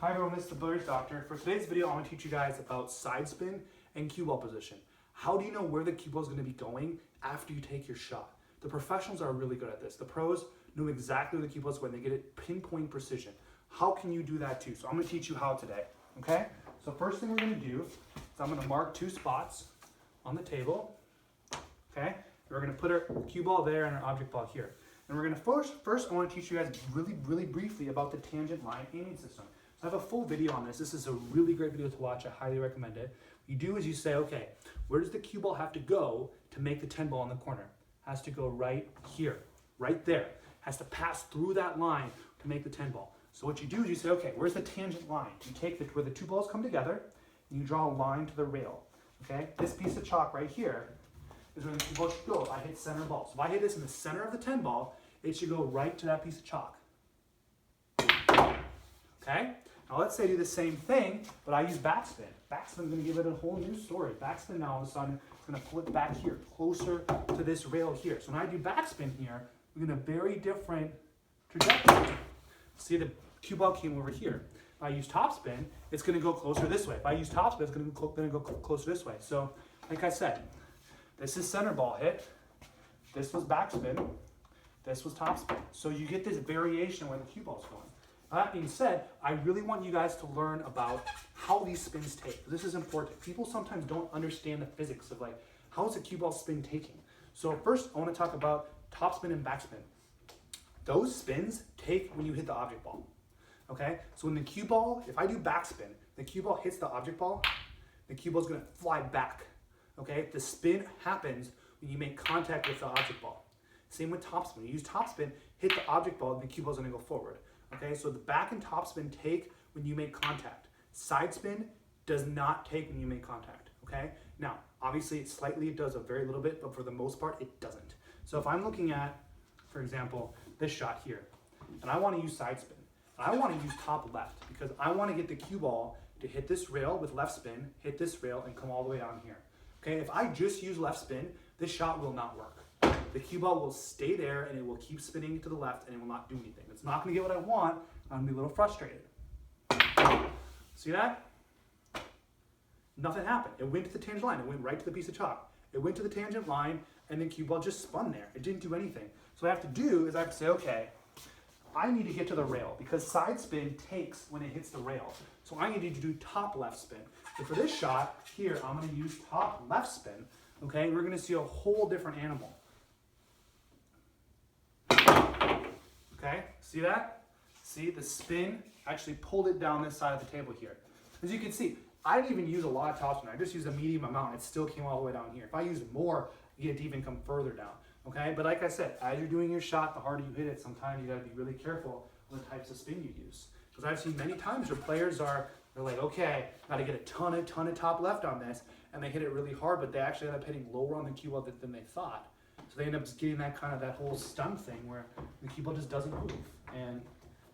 Hi everyone, this is the Billiards Doctor. For today's video, I'm going to teach you guys about side spin and cue ball position. How do you know where the cue ball is going to be going after you take your shot? The professionals are really good at this. The pros know exactly where the cue ball is going. They get it pinpoint precision. How can you do that too? So I'm going to teach you how today, okay? So first thing we're going to do is I'm going to mark 2 spots on the table, okay? We're going to put our cue ball there and our object ball here. And we're going to first I want to teach you guys really briefly about the tangent line aiming system. So I have a full video on this. This is a really great video to watch. I highly recommend it. What you do is you say, okay, where does the cue ball have to go to make the 10 ball in the corner? It has to go right here, right there. It has to pass through that line to make the 10 ball. So what you do is you say, okay, where's the tangent line? You take where the 2 balls come together and you draw a line to the rail. Okay, this piece of chalk right here is where the 2 balls should go if I hit center ball. So if I hit this in the center of the 10 ball, it should go right to that piece of chalk. Okay? Now let's say I do the same thing, but I use backspin. Backspin is going to give it a whole new story. Backspin now all of a sudden is going to flip back here, closer to this rail here. So when I do backspin here, we're going to very different trajectory. See, the cue ball came over here. If I use topspin, it's going to go closer this way. If I use topspin, it's going to go closer this way. So, like I said, this is center ball hit. This was backspin. This was topspin. So you get this variation where the cue ball is going. That being said, I really want you guys to learn about how these spins take. This is important. People sometimes don't understand the physics of like, how is a cue ball spin taking? So first, I want to talk about topspin and backspin. Those spins take when you hit the object ball. Okay? So when the cue ball, if I do backspin, the cue ball hits the object ball, the cue ball is going to fly back. Okay? The spin happens when you make contact with the object ball. Same with topspin. When you use topspin, hit the object ball, the cue ball is going to go forward. Okay, so the back and topspin take when you make contact. Side spin does not take when you make contact. Okay, now obviously it does a very little bit, but for the most part it doesn't. So if I'm looking at, for example, this shot here, and I want to use side spin, I want to use top left because I want to get the cue ball to hit this rail with left spin, hit this rail, and come all the way down here. Okay, if I just use left spin, this shot will not work. The cue ball will stay there and it will keep spinning to the left and it will not do anything. It's not going to get what I want. I'm going to be a little frustrated. See that? Nothing happened. It went to the tangent line. It went right to the piece of chalk. It went to the tangent line and the cue ball just spun there. It didn't do anything. So what I have to do is I have to say, okay, I need to get to the rail because side spin takes when it hits the rail. So I need to do top left spin. So for this shot here, I'm going to use top left spin. Okay, we're going to see a whole different animal. Okay, see that? See, the spin actually pulled it down this side of the table here. As you can see, I didn't even use a lot of topspin. I just used a medium amount. It still came all the way down here. If I used more, you get to even come further down. Okay, but like I said, as you're doing your shot, the harder you hit it, sometimes you got to be really careful with the types of spin you use. Because I've seen many times where players they're like, okay, got to get a ton of top left on this, and they hit it really hard, but they actually end up hitting lower on the cue ball than they thought. So they end up just getting that whole stun thing where the cue ball just doesn't move. And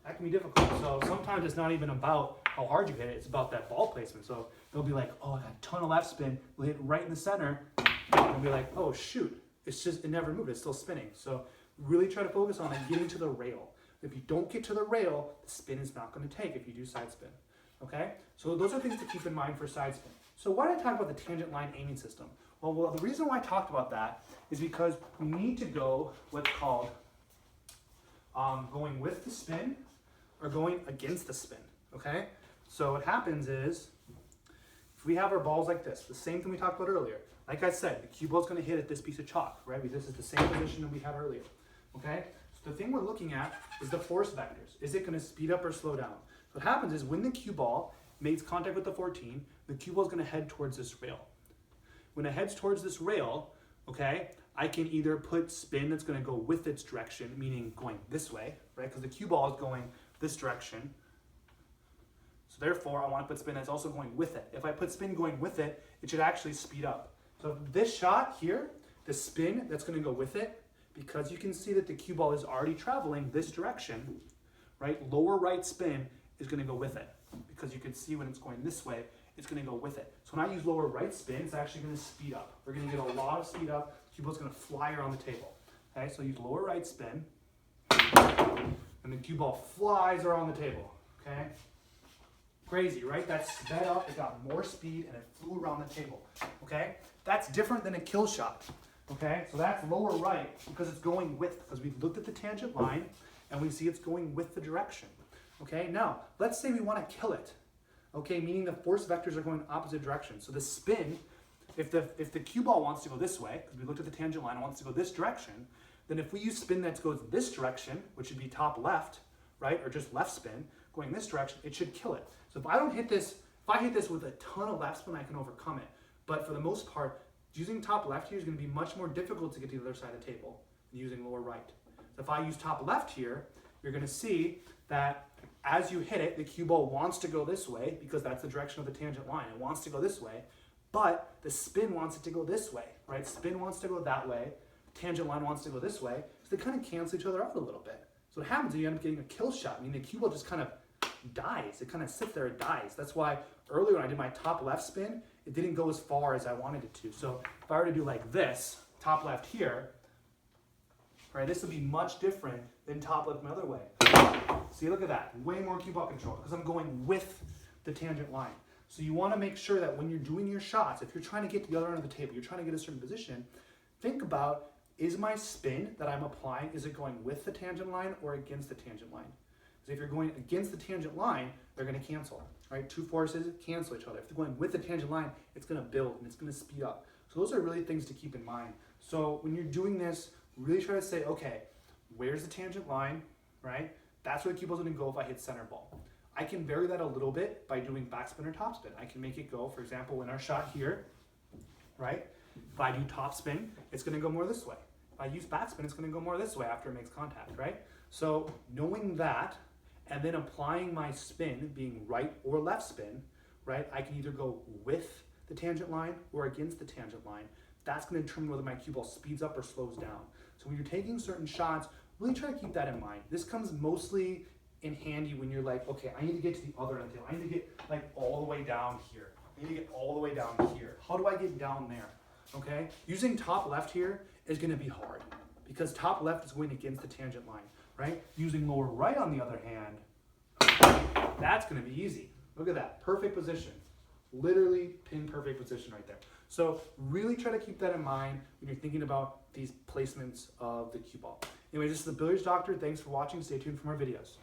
that can be difficult. So sometimes it's not even about how hard you hit it, it's about that ball placement. So they'll be like, oh, I got a ton of left spin, we'll hit right in the center, and they'll be like, oh shoot, it never moved, it's still spinning. So really try to focus on getting to the rail. If you don't get to the rail, the spin is not going to take if you do side spin. Okay? So those are things to keep in mind for side spin. So why did I talk about the tangent line aiming system? Well, the reason why I talked about that is because we need to go what's called going with the spin or going against the spin, okay? So what happens is, if we have our balls like this, the same thing we talked about earlier, like I said, the cue ball is going to hit at this piece of chalk, right? This is the same position that we had earlier, okay? So the thing we're looking at is the force vectors. Is it going to speed up or slow down? So what happens is when the cue ball makes contact with the 14, the cue ball is going to head towards this rail. When it heads towards this rail, okay, I can either put spin that's going to go with its direction, meaning going this way, right? Because the cue ball is going this direction. So therefore, I want to put spin that's also going with it. If I put spin going with it, it should actually speed up. So this shot here, the spin that's going to go with it, because you can see that the cue ball is already traveling this direction, right? Lower right spin is going to go with it because you can see when it's going this way, it's going to go with it. So when I use lower right spin, it's actually going to speed up. We're going to get a lot of speed up. The cue ball is going to fly around the table. Okay, so use lower right spin, and the cue ball flies around the table. Okay, Crazy, right? That sped up, it got more speed, and it flew around the table, okay? That's different than a kill shot, okay? So that's lower right because it's going with, because we looked at the tangent line, and we see it's going with the direction, okay? Now, let's say we want to kill it, okay? Meaning the force vectors are going opposite directions. So the spin, if the cue ball wants to go this way, because we looked at the tangent line, it wants to go this direction, then if we use spin that goes this direction, which would be top left, right, or just left spin, going this direction, it should kill it. So if I don't hit this, if I hit this with a ton of left spin, I can overcome it. But for the most part, using top left here is going to be much more difficult to get to the other side of the table than using lower right. So if I use top left here, you're going to see that as you hit it, the cue ball wants to go this way because that's the direction of the tangent line. It wants to go this way, but the spin wants it to go this way, right? Spin wants to go that way, tangent line wants to go this way, so they kind of cancel each other out a little bit. So what happens is you end up getting a kill shot. I mean, the cue ball just kind of dies. It kind of sits there and dies. That's why earlier when I did my top left spin, it didn't go as far as I wanted it to. So if I were to do like this, top left here, right, this would be much different than top left my other way. See, look at that. Way more cue ball control because I'm going with the tangent line. So you want to make sure that when you're doing your shots, if you're trying to get to the other end of the table, you're trying to get a certain position, think about, is my spin that I'm applying, is it going with the tangent line or against the tangent line? Because if you're going against the tangent line, they're going to cancel, right? Two forces cancel each other. If they're going with the tangent line, it's going to build and it's going to speed up. So those are really things to keep in mind. So when you're doing this, really try to say, okay, where's the tangent line, right? That's where the cue ball's going to go if I hit center ball. I can vary that a little bit by doing backspin or topspin. I can make it go, for example, in our shot here, right? If I do topspin, it's going to go more this way. If I use backspin, it's going to go more this way after it makes contact, right? So knowing that, and then applying my spin, being right or left spin, right? I can either go with the tangent line or against the tangent line. That's going to determine whether my cue ball speeds up or slows down. So when you're taking certain shots, really try to keep that in mind. This comes mostly in handy when you're like, okay, I need to get to the other end of the table. I need to get like all the way down here. I need to get all the way down here. How do I get down there? Okay? Using top left here is going to be hard because top left is going against the tangent line, right? Using lower right on the other hand, that's going to be easy. Look at that. Perfect position. Literally pin perfect position right there. So really try to keep that in mind when you're thinking about these placements of the cue ball. Anyway, this is the Billiards Doctor. Thanks for watching. Stay tuned for more videos.